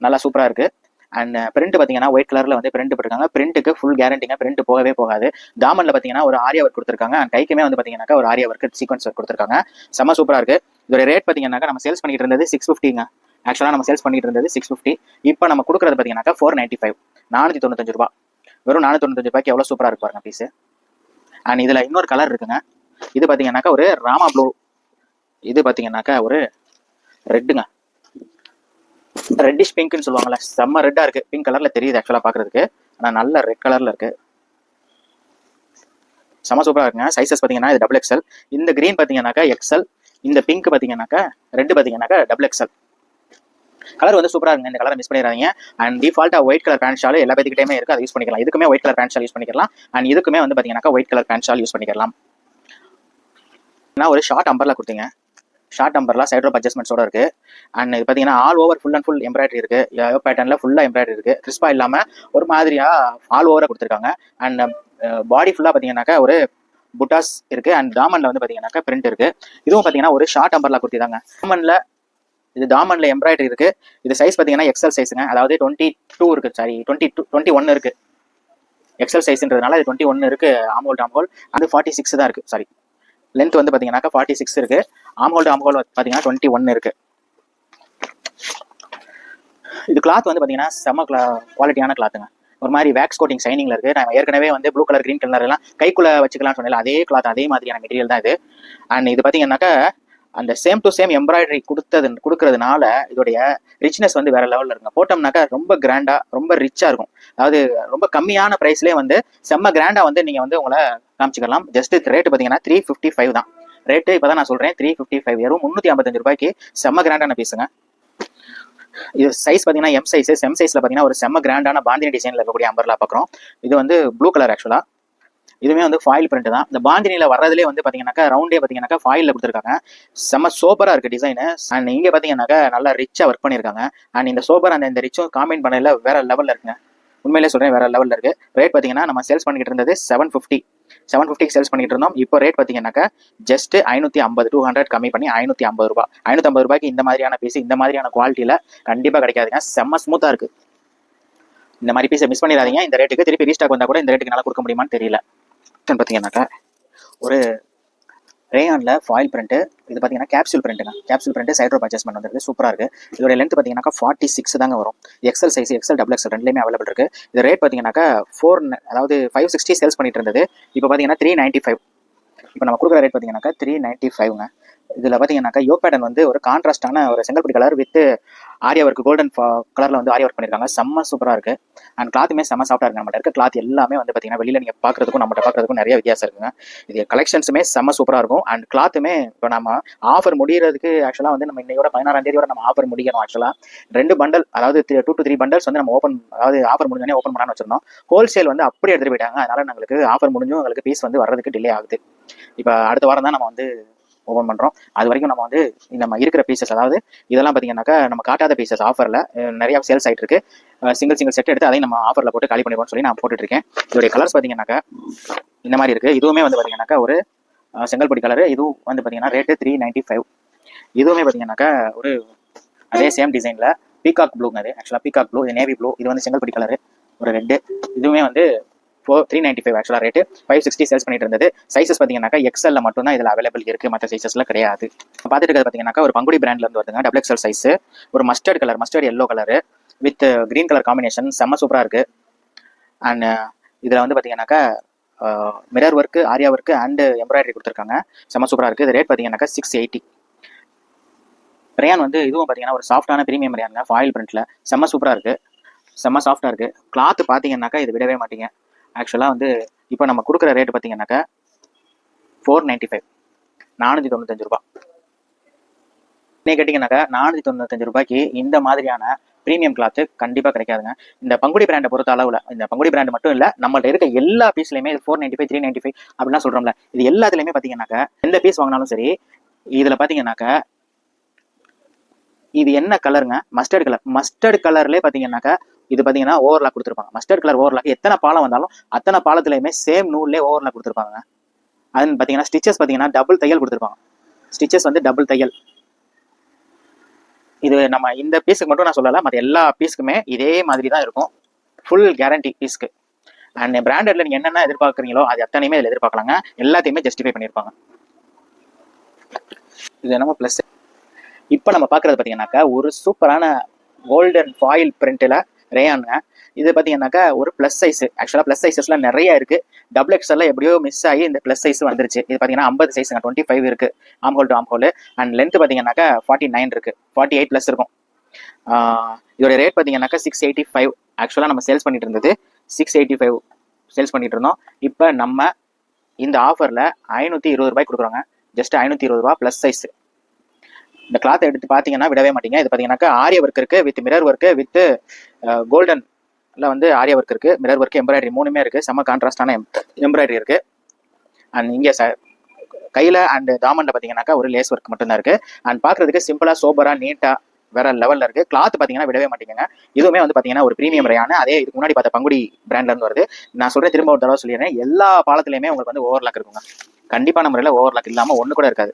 நல்லா சூப்பரா இருக்கு. அண்ட் பிரிண்ட் பார்த்தீங்கன்னா ஒயிட் கலர்ல வந்து பிரிண்ட் போட்டிருக்காங்க. பிரிண்ட்டுக்கு ஃபுல் கேரண்டிங்க. பிரிண்ட் போகவே போகாது. தாமன்ல பார்த்தீங்கன்னா ஒரு ஆரியா ஒர்க் கொடுத்துருக்காங்க. அண்ட் கைக்குமே வந்து பார்த்தீங்கன்னாக்கா ஒரு ஆரியா ஒர்க் சீக்வன்ஸ் ஒர்க் கொடுத்துருக்காங்க. செம்ம சூப்பரா இருக்கு. இதோட ரேட் பார்த்தீங்கன்னாக்கா நம்ம சேல்ஸ் பண்ணிட்டு இருந்தது 650ங்க. ஆக்சுவலாக நம்ம சேல்ஸ் பண்ணிட்டு இருந்தது 650. இப்போ நம்ம கொடுக்குறது பார்த்தீங்கன்னாக்கா 495, 495 ரூபா. வெறும் 495 ரூபாய்க்கு எவ்வளோ சூப்பராக இருக்கு பாருங்க பீஸ். அண்ட் இதில் இன்னொரு கலர் இருக்குங்க. இது பார்த்தீங்கன்னாக்கா ஒரு ராமா ப்ளூ, இது பார்த்தீங்கன்னாக்கா ஒரு ரெட்டுங்க, ரெட்டிஷ் பிங்க்னு சொல்லுவாங்கல்ல, செம்ம ரெட்டாக இருக்குது. பிங்க் கலரில் தெரியுது ஆக்சுவலாக பார்க்குறதுக்கு, ஆனால் நல்ல ரெட் கலரில் இருக்குது. செம்ம சூப்பராக இருக்குங்க. சைஸஸ் பார்த்தீங்கன்னா இது XXL, இந்த க்ரீன் பார்த்தீங்கன்னாக்கா XL, இந்த பிங்க் பார்த்தீங்கன்னாக்கா ரெட் பார்த்தீங்கன்னாக்கா XXL. கலர் வந்து சூப்பராக இருக்குங்க. இந்த கலரை மிஸ் பண்ணிடுறாங்க. அண்ட் டிஃபால்ட்டாக ஒயிட் கலர் பேண்ட் ஷால் எல்லா பேத்துக்கிட்டே இருக்குது, அதை யூஸ் பண்ணிக்கலாம். இதுக்குமே white colour pant shawl use பண்ணிக்கலாம். அண்ட் இதுக்குமே வந்து பார்த்தீங்கன்னாக்கா white colour pant shawl use பண்ணிக்கலாம். ஒரு ஷார்ட் அம்பர்லா கொடுத்தீங்க, ஷார்ட் அம்பர்லா சைட் ரோப் அட்ஜஸ்ட்மெண்ட்ஸோட இருக்கு. அண்ட் இது பார்த்தீங்கன்னா all over full and full embroidery இருக்கு, பேட்டர்னில் ஃபுல்லாக எம்ப்ராய்டரி இருக்கு. கிறிஸ்பா இல்லாமல் ஒரு மாதிரியா ஆல் ஓவராக கொடுத்துருக்காங்க. அண்ட் பாடி ஃபுல்லாக பார்த்தீங்கன்னாக்கா ஒரு புட்டாஸ் இருக்கு. அண்ட் தாமன்ல வந்து பார்த்தீங்கன்னாக்கா பிரிண்ட் இருக்கு. இதுவும் பார்த்தீங்கன்னா ஒரு ஷார்ட் அம்பர்லா கொடுத்திருக்காங்க. தாமன்ல இது தாமன்ல எம்ப்ராய்டரி இருக்கு. இது சைஸ் பார்த்தீங்கன்னா XL சைஸுங்க, அதாவது 22 இருக்கு, சாரி 21 இருக்கு. XL சைஸ்ன்றதுனால இது 21 இருக்கு. ஆம்ஹோல் அது 46 தான் இருக்கு, சாரி லென்த் வந்து பார்த்தீங்கன்னாக்கா 46 இருக்கு. ஆம்ஹோல் பார்த்தீங்கன்னா 21 இருக்கு. இது கிளாத் வந்து பார்த்தீங்கன்னா செம்ம குவாலிட்டியான கிளாத்துங்க. ஒரு மாதிரி வேக்ஸ் கோட்டிங் ஷைனிங்ல இருக்கு. நான் ஏற்கனவே வந்து ப்ளூ கலர் கிரீன் கலர் எல்லாம் கைக்குள்ள வச்சுக்கலாம் சொன்னேன், அதே கிளாத் அதே மாதிரியான மெட்டீரியல் தான் இது. அண்ட் இது பார்த்தீங்கன்னாக்கா அந்த சேம் டு சேம் எம்ப்ராய்டரி கொடுக்கறதுனால இதோடைய ரிச்னஸ் வந்து வேற லெவலில் இருக்குங்க. போட்டோம்னாக்கா ரொம்ப கிராண்டா ரொம்ப ரிச்சா இருக்கும். அதாவது ரொம்ப கம்மியான பிரைஸ்லேயே வந்து செம்ம கிராண்டா வந்து நீங்க வந்து உங்களை காமிச்சிக்கலாம். ஜஸ்ட் ரேட் பார்த்தீங்கன்னா 355 தான் ரேட்டு. இப்போதான் நான் சொல்றேன் 355, வெறும் 355 ரூபாய்க்கு செம்ம கிராண்டான பீஸுங்க. இது சைஸ் பார்த்தீங்கன்னா எம் சைஸ்ல பார்த்தீங்கன்னா ஒரு செம்ம கிராண்டான பாந்தினி டிசைன்ல இருக்கக்கூடிய அம்பர்லா பார்க்குறோம். இது வந்து ப்ளூ கலர் ஆக்சுவலா. இதுவுமே வந்து ஃபாயில் பிரிண்ட் தான். இந்த பாந்தினியில வர்றதுலேயே வந்து பார்த்தீங்கன்னாக்கா ரவுண்டே பார்த்தீங்கன்னாக்கா ஃபாயிலில் கொடுத்துருக்காங்க. செம்ம சோப்பராக இருக்குது டிசைனு. அண்ட் இங்கே பார்த்தீங்கன்னாக்கா நல்லா ரிச்சாக ஒர்க் பண்ணியிருக்காங்க. அண்ட் இந்த சோப்பர் அந்த இந்த ரிச்சும் காம்பைன் பண்ணல வேற லெவலில் இருக்குங்க. உண்மையிலே சொல்கிறேன் வேற லெவலில் இருக்குது. ரேட் பார்த்தீங்கன்னா நம்ம சேல்ஸ் பண்ணிக்கிட்டு இருந்தது 750க்கு சேல்ஸ் பண்ணிட்டு இருந்தோம். இப்போ ரேட் பார்த்தீங்கன்னாக்கா ஜஸ்ட் 550, 200 கம்மி பண்ணி 550 ரூபாய். 550 ரூபாய்க்கு இந்த மாதிரியான பீஸ் இந்த மாதிரியான குவாலிட்டியில் கண்டிப்பாக கிடைக்காதுங்க. செம்ம ஸ்மூத்தாக இருக்குது. இந்த மாதிரி பீஸை மிஸ் பண்ணிடாதீங்க. இந்த ரேட்டுக்கு திருப்பி ரீஸ்டாக் வந்தால் கூட இந்த ரேட்டுக்கு நல்லா கொடுக்க முடியுமான்னு தெரியல. பார்த்தீங்கன்னாக்கா ஒரு ரேயான்ல ஃபாயில் பிரிண்ட், இது பார்த்தீங்கன்னா கேப்சூல் பிரிண்ட்டுங்க. Capsule print side rope adjustment வந்துருக்கு, சூப்பராக இருக்கு. இதோட லென்த் பார்த்தீங்கன்னாக்கா 46 தாங்க வரும். XL சைஸ் XL XXL ரெண்டுலேயுமே அவைலபிள் இருக்கு. இது ரேட் பார்த்தீங்கன்னாக்கா 560 சேல்ஸ் பண்ணிட்டு இருந்தது. இப்போ பார்த்தீங்கன்னா 395. இப்போ நம்ம கொடுக்குற ரேட் பார்த்தீங்கன்னாக்கா 395ங்க. இதில் பார்த்தீங்கன்னாக்கா யோக் பேட்டர்ன் வந்து ஒரு கான்ட்ராஸ்டான ஒரு Chengalpattu colour with aari work golden கலரில் வந்து ஆரியா ஒர்க் பண்ணியிருக்காங்க. செம்ம சூப்பராக இருக்குது. அண்ட் கிளாத்துமே செம்ம சாஃப்டாக இருக்குது. நம்மகிட்ட இருக்க கிளாத் எல்லாமே வந்து பார்த்தீங்கன்னா வெளியில் நீங்கள் பார்க்குறதுக்கும் நம்மகிட்ட பார்க்குறதுக்கும் நிறைய வித்தியாசம் இருக்குங்க. இது கலெக்ஷன்ஸுமே செம்ம சூப்பராக இருக்கும். அண்ட் கிளாத்துமே இப்போ நம்ம ஆஃபர் முடிகிறதுக்கு ஆக்சுவலாக வந்து நம்ம இன்னையோட 16ஆம் தேதியோட நம்ம ஆஃபர் முடிக்கணும். ஆக்சுவலாக 2 பண்டல், அதாவது 2 to 3 பண்டல்ஸ் வந்து நம்ம அதாவது ஆஃபர் முடிஞ்சோடனே ஓப்பன் பண்ணான்னு வச்சிருந்தோம். ஹோல்சேல் வந்து அப்படியே எடுத்துகிட்டு போயிட்டாங்க. அதனால நம்மளுக்கு ஆஃபர் முடிஞ்சும் உங்களுக்கு பீஸ் வந்து வர்றதுக்கு டிலே ஆகுது. இப்போ அடுத்த வாரம் தான் நம்ம வந்து ஓப்பன் பண்ணுறோம். அது வரைக்கும் நம்ம வந்து நம்ம இருக்கிற பீசஸ், அதாவது இதெல்லாம் பார்த்தீங்கன்னாக்கா நம்ம காட்டாத பீசஸ் ஆஃபரில் நிறைய சேல்ஸ் ஆகிட்டு இருக்கு. சிங்கிள் செட் எடுத்து அதையும் நம்ம ஆஃபரில் போட்டு காலி பண்ணிடுவோம்னு சொல்லி நான் போட்டுட்டு இருக்கேன். இதோடைய கலர்ஸ் பார்த்தீங்கன்னாக்கா இந்த மாதிரி இருக்குது. இதுவுமே வந்து பார்த்தீங்கன்னாக்கா ஒரு செங்கல்பட்டு கலர். இதுவும் வந்து பார்த்தீங்கன்னா ரேட்டு 395. இதுவுமே பார்த்தீங்கன்னாக்கா ஒரு அதே சேம் டிசைனில் பீகாக் ப்ளூங்க. அது ஆக்சுவலாக பீகாக் ப்ளூ, இது நேவி ப்ளூ, இது வந்து செங்கல்பட்டு கலரு ஒரு ரெட்டு. இதுவுமே வந்து 395 ஆக்சுவலாக ரேட்டு. 560 சேல்ஸ் பண்ணிட்டு இருந்தது. சைஸஸ் பார்த்தீங்கன்னாக்கா XL மட்டும் தான் இதில் அவைலபிள் இருக்கு, மற்ற சைஸஸ்ல கிடையாது. பார்த்துட்டு இருக்கிறது பார்த்தீங்கன்னாக்கா ஒரு பங்குடி பிராண்ட்ல இருந்து வருதுங்க. XXL சைஸ், ஒரு mustard yellow colour with green colour combination, செம்ம சூப்பராக இருக்கு. அண்ட் இதில் வந்து பார்த்தீங்கன்னாக்கா mirror work, aari work and embroidery கொடுத்துருக்காங்க. செம்ம சூப்பராக இருக்கு. இது ரேட் பார்த்தீங்கன்னாக்கா 680. ரேயான் வந்து இதுவும் பார்த்தீங்கன்னா ஒரு சாஃப்டான பிரீமியம் ரேயானுங்க. ஃபாயில் பிரிண்ட்ல செம்ம சூப்பராக இருக்கு, செம்ம சாஃப்டாக இருக்கு. கிளாத் பார்த்தீங்கன்னாக்கா இது விடவே மாட்டீங்க. ஆக்சுவலாக வந்து இப்போ நம்ம கொடுக்குற ரேட் பார்த்தீங்கன்னாக்கா 495, 495 ரூபாய். நீங்கள் கேட்டிங்கன்னாக்கா 495 ரூபாய்க்கு இந்த மாதிரியான ப்ரீமியம் கிளாத்து கண்டிப்பாக கிடைக்காதுங்க. இந்த பங்குடி பிராண்டை பொறுத்த அளவில், இந்த பங்குடி பிராண்ட் மட்டும் இல்லை, நம்மள்ட்ட இருக்க எல்லா பீஸ்லையுமே 495, 395 அப்படிலாம் சொல்கிறோம்ல, இது எல்லாத்துலேயுமே பார்த்தீங்கன்னாக்கா எந்த பீஸ் வாங்கினாலும் சரி, இதில் பார்த்தீங்கன்னாக்கா இது என்ன கலருங்க? மஸ்டர்ட் கலர்லேயே பார்த்தீங்கன்னாக்கா இது பார்த்தீங்கன்னா ஓவர்லாக் கொடுத்துருப்பாங்க. மஸ்டர்ட் கலர் ஓவர்லாக் எத்தனை பாலம் வந்தாலும் அத்தனை பாலத்துலையுமே சேம் நூல்லே ஓவர்லாக் கொடுத்துருப்பாங்க. அதுன்னு பார்த்தீங்கன்னா ஸ்டிச்சஸ் பார்த்தீங்கன்னா டபுள் தையல் கொடுத்துருப்பாங்க. ஸ்டிச்சஸ் வந்து டபுள் தையல். இது நம்ம இந்த பீஸுக்கு மட்டும் நான் சொல்லலை, மற்ற எல்லா பீஸுக்குமே இதே மாதிரி தான் இருக்கும். ஃபுல் கேரண்டி பீஸ்க்கு. அண்ட் பிராண்டட்ல நீங்கள் என்னென்ன எதிர்பார்க்குறீங்களோ அது அத்தனையுமே இதில் எதிர்பார்க்கலாங்க. எல்லாத்தையுமே ஜஸ்டிஃபை பண்ணியிருப்பாங்க. இது என்னமோ ப்ளஸ். இப்போ நம்ம பார்க்குறது பார்த்தீங்கன்னாக்கா ஒரு சூப்பரான கோல்டன் ஃபாயில் பிரிண்ட்டில் ரேயானுங்க. இது பார்த்தீங்கன்னாக்கா ஒரு ப்ளஸ் சைஸ். ஆக்சுவலாக ப்ளஸ் சைஸஸ்லாம் நிறைய இருக்கு. டபுள் எக்ஸ்எல் எப்படியோ மிஸ் ஆகி இந்த ப்ளஸ் சைஸ் வந்துருச்சு. இது பார்த்தீங்கன்னா 50 சைஸுங்க, 25 இருக்கு armhole to armhole. And length பார்த்தீங்கன்னாக்கா 49 இருக்கு, 48 ப்ளஸ் இருக்கும். இதோட ரேட் பார்த்தீங்கன்னாக்கா 685. ஆக்சுவலாக நம்ம சேல்ஸ் பண்ணிட்டு இருந்தது 685 சேல்ஸ் பண்ணிட்டு இருந்தோம். இப்போ நம்ம இந்த ஆஃபரில் 520 ரூபாய் கொடுக்குறோங்க. ஜஸ்ட் 520 ரூபா ப்ளஸ் சைஸ். இந்த கிளாத்தை எடுத்து பார்த்தீங்கன்னா விடவே மாட்டீங்க. இது பார்த்தீங்கன்னாக்கா ஆரிய ஒர்க் இருக்கு, வித் மிரர் ஒர்க்கு, வித் கோல்டன்ல வந்து ஆரிய ஒர்க் இருக்கு, மிரர் ஒர்க், எம்ப்ராய்டரி மூணுமே இருக்கு. செம்ம கான்ட்ராஸ்டான எம்ப்ராய்டரி இருக்கு. அண்ட் இங்கே கையில் அண்ட் தாமன்ல பார்த்தீங்கன்னாக்கா ஒரு லேஸ் ஒர்க் மட்டும்தான் இருக்கு. அண்ட் பார்க்கறதுக்கு சிம்பிளா சோபரா நீட்டா வேற லெவல்ல இருக்கு. கிளாத் பார்த்தீங்கன்னா விடவே மாட்டீங்க. இதுவுமே வந்து பார்த்தீங்கன்னா ஒரு ப்ரீமியம் ரேயான, அதே இதுக்கு முன்னாடி பார்த்த பங்குடி பிராண்ட்ல இருந்து வருது. நான் சொல்றேன், திரும்ப ஒரு தடவை சொல்லிடுறேன், எல்லா பாலத்திலையுமே உங்களுக்கு வந்து ஓவர்லாக் இருக்குங்க. கண்டிப்பான முறையில் ஓவர்லாக் இல்லாமல் ஒன்று கூட இருக்காது.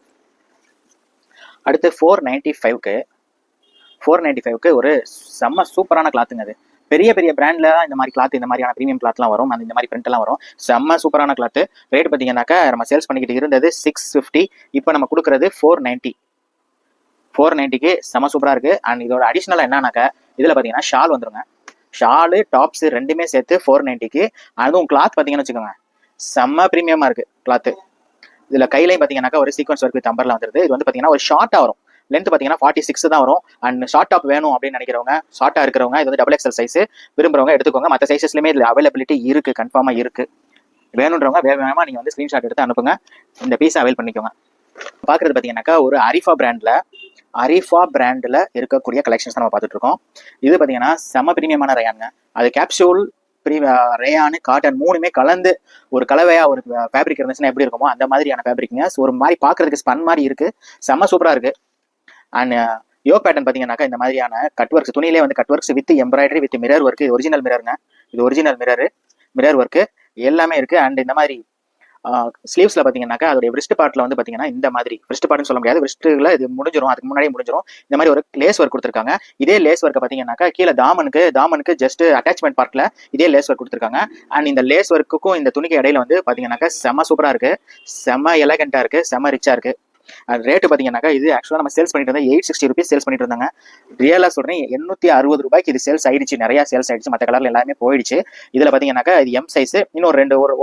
அடுத்து 495க்கு ஒரு செம்ம சூப்பரான கிளாத்துங்க. அது பெரிய பெரிய பிராண்ட்ல இந்த மாதிரி கிளாத், இந்த மாதிரியான ப்ரீமியம் கிளாத்லாம் வரும், அந்த இந்த மாதிரி பிரிண்ட் எல்லாம் வரும். செம்ம சூப்பரான கிளாத். ரேட் பார்த்தீங்கன்னாக்கா நம்ம சேல்ஸ் பண்ணிக்கிட்டு இருந்தது 650, இப்போ நம்ம கொடுக்குறது 490க்கு செம்ம சூப்பரா இருக்கு. அண்ட் இதோட அடிஷனலா என்னன்னாக்கா இதுல பாத்தீங்கன்னா ஷால் வந்துருங்க. ஷாலு டாப்ஸ் ரெண்டுமே சேர்த்து 490க்கு. அதுவும் கிளாத் பாத்தீங்கன்னு வச்சுக்கோங்க, செம்ம ப்ரீமியமா இருக்கு கிளாத். இதுல கையிலையும் பாத்தீங்கன்னாக்கா ஒரு சீக்வன்ஸ் ஒர்க் வித் அம்பர்ல வந்துருது. இது வந்து பாத்தீங்கன்னா ஒரு ஷார்ட்டா வரும். லென்த் பாத்தீங்கன்னா 46 தான் வரும். அண்ட் ஷார்ட் டாப் வேணும் அப்படின்னு நினைக்கிறவங்க, ஷார்ட்டா இருக்கிறவங்க, இது வந்து டபுள் எக்ஸ்எல் சைஸ் விரும்புறவங்க எடுத்துக்கோங்க. மற்ற சைஸஸ்லயுமே இதுல அவைலபிலிட்டி இருக்கு, கன்ஃபார்மா இருக்கு. வேணுன்றவங்க வேகமா நீங்க வந்து ஸ்கிரீன்ஷாட் எடுத்து அனுப்புங்க, இந்த பீஸ் அவைல் பண்ணிக்கோங்க. பாக்குறது பாத்தீங்கன்னாக்கா ஒரு அரிஃபா பிராண்ட்ல இருக்கக்கூடிய கலெக்ஷன்ஸ் நம்ம பார்த்துட்டு இருக்கோம். இது பாத்தீங்கன்னா செம பிரீமியமான ரேயானுங்க. அது கேப்சூல், ரேயானு, காட்டன் மூணுமே கலந்து ஒரு கலவையா ஒரு ஃபேப்ரிக் இருந்துச்சுன்னா எப்படி இருக்குமோ அந்த மாதிரியான ஃபேப்ரிக்ங்க. ஒரு மாதிரி பாக்குறதுக்கு ஸ்பன் மாதிரி இருக்கு, செம்ம சூப்பரா இருக்கு. அண்ட் யோக் பேட்டர்ன் பாத்தீங்கன்னாக்கா இந்த மாதிரியான கட் ஒர்க்ஸ், துணியிலே வந்து cut works with embroidery with mirror work. இது ஒரிஜினல் மிரருங்க, இது ஒரிஜினல் மிரர் ஒர்க் எல்லாமே இருக்கு. அண்ட் இந்த மாதிரி ஸ்லீவ்ஸ்ல பாத்தீங்கன்னாக்கா அதோட விரிஸ்ட் பார்ட்ல வந்து பாத்தீங்கன்னா இந்த மாதிரி விரிஸ்ட் பார்ட்னு சொல்ல முடியாது, விரிஸ்ட்ல இது முடிஞ்சிடும், அதுக்கு முன்னாடியே முடிஞ்சிடும். இந்த மாதிரி ஒரு லேஸ் ஒர்க் கொடுத்துருக்காங்க. இதே லேஸ் ஒர்க் பாத்தீங்கன்னாக்கா கீழே தாமனுக்கு ஜஸ்ட் அட்டாச்மெண்ட் பார்ட்ல இதே லேஸ் ஒர்க் கொடுத்துருக்காங்க. அண்ட் இந்த லேஸ் ஒர்க்குக்கும் இந்த துணிக்கு இடையில வந்து பாத்தீங்கன்னாக்கா செம சூப்பரா இருக்கு, செம எலகண்டா இருக்கு, செம ரிச்சா இருக்கு. ரேட்டு பாத்தீங்கன்னாக்கா இது ஆக்சுவலா நம்ம சேல்ஸ் பண்ணிட்டு இருந்தா 860 ருபீஸ் சேல்ஸ் பண்ணிட்டு இருந்தாங்க. ரியலா சொல்றேன், 860 ரூபாய்க்கு இது சேல்ஸ் ஆயிடுச்சு, நிறைய சேல்ஸ் ஆயிடுச்சு. மற்ற கலர்ல எல்லாமே போயிடுச்சு. இதுல பாத்தீங்கன்னாக்கா இது எம் சைஸ், இன்னும்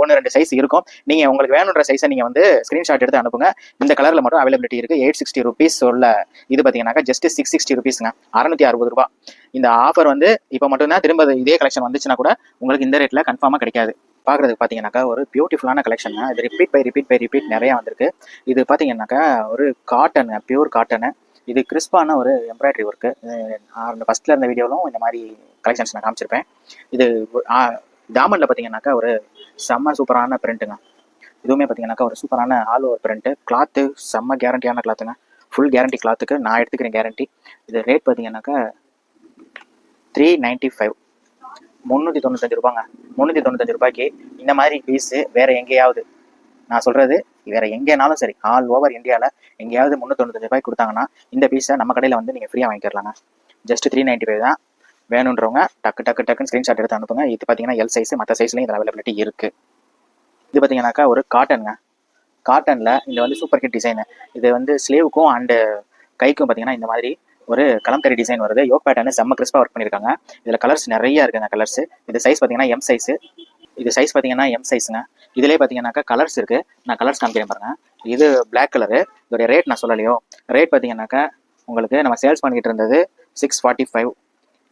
ஒன்னு ரெண்டு சைஸ் இருக்கும். நீங்க உங்களுக்கு வேணுன்ற சைஸை நீங்க வந்து ஸ்கிரீன்ஷாட் எடுத்து அனுப்புங்க. இந்த கலர்ல மட்டும் அவைலபிலிட்டி இருக்கு. 860 ருபீஸ் சொல்ல இது பாத்தீங்கன்னாக்கா ஜஸ்ட் 660 ருபீஸ்ங்க, 660 ரூபாய். இந்த ஆஃபர் வந்து இப்போ மட்டும்தான். திரும்ப இதே கலெக்ஷன் வந்துச்சுன்னா கூட உங்களுக்கு இந்த ரேட்ல கன்ஃபார்மா கிடைக்காது. பார்க்குறதுக்கு பார்த்தீங்கன்னாக்கா ஒரு பியூட்டிஃபுல்லான கலெக்ஷன். இது ரிப்பீட் நிறையா வந்திருக்கு. இது பார்த்தீங்கன்னாக்கா ஒரு காட்டன், பியூர் காட்டனு. இது கிறிஸ்பான ஒரு எம்ப்ராய்டரி ஒர்க்கு. அந்த ஃபஸ்ட்டில் இருந்த வீடியோவிலும் இந்த மாதிரி கலெக்ஷன்ஸ் நான் காமிச்சிருப்பேன். இது டாமண்டில் பார்த்தீங்கன்னாக்கா ஒரு செம்ம சூப்பரான பிரிண்ட்டுங்க. இதுவுமே பார்த்தீங்கன்னாக்கா ஒரு சூப்பரான ஆல் ஓவர் பிரிண்ட்டு. கிளாத்து செம்ம கேரண்டியான கிளாத்துங்க, ஃபுல் கேரண்டி கிளாத்துக்கு நான் எடுத்துக்கிறேன் கேரண்டி. இது ரேட் பார்த்தீங்கன்னாக்கா 395, 395 ரூபாங்க. 395 ரூபாய்க்கு இந்த மாதிரி பீஸு வேற எங்கேயாவது, நான் சொல்றது வேற எங்கேனாலும் சரி, ஆல் ஓவர் இந்தியாவில் எங்கேயாவது 395 ரூபாய்க்கு கொடுத்தாங்கன்னா இந்த பீஸை நம்ம கடையில் வந்து நீங்கள் ஃப்ரீயாக வாங்கிக்கலாங்க. ஜஸ்ட் 395 தான். வேணுன்றவங்க டக்குன்னு ஸ்க்ரீன்ஷாட் எடுத்து அனுப்புங்க. இது பார்த்தீங்கன்னா எல் சைஸ், மற்ற சைஸ்லையும் இதில் அவைலபிலிட்டி இருக்கு. இது பார்த்தீங்கன்னாக்கா ஒரு காட்டனுங்க. காட்டனில் இந்த வந்து சூப்பர் ஹிட் டிசைனு. இது வந்து ஸ்லீவுக்கும் அண்டு கைக்கும் பார்த்தீங்கன்னா இந்த மாதிரி ஒரு கலம்கரி டிசைன் வருது. யோக் பேட்டர்னு செம்ம கிறிஸ்பாக ஒர்க் பண்ணியிருக்காங்க. இதில் கலர்ஸ் நிறைய இருக்குங்க. கலர்ஸ் இது சைஸ் பார்த்தீங்கன்னா எம் சைஸு. இது சைஸ் பார்த்தீங்கன்னா எம் சைஸுங்க. இதுலேயே பார்த்தீங்கன்னாக்கா கலர்ஸ் இருக்குது. நான் கலர்ஸ் காமிக்கிறேன் பாருங்க. இது பிளாக் கலரு. இதோடைய ரேட் நான் சொல்லலையோ. ரேட் பார்த்தீங்கன்னாக்கா உங்களுக்கு நம்ம சேல்ஸ் பண்ணிக்கிட்டு இருந்தது 645.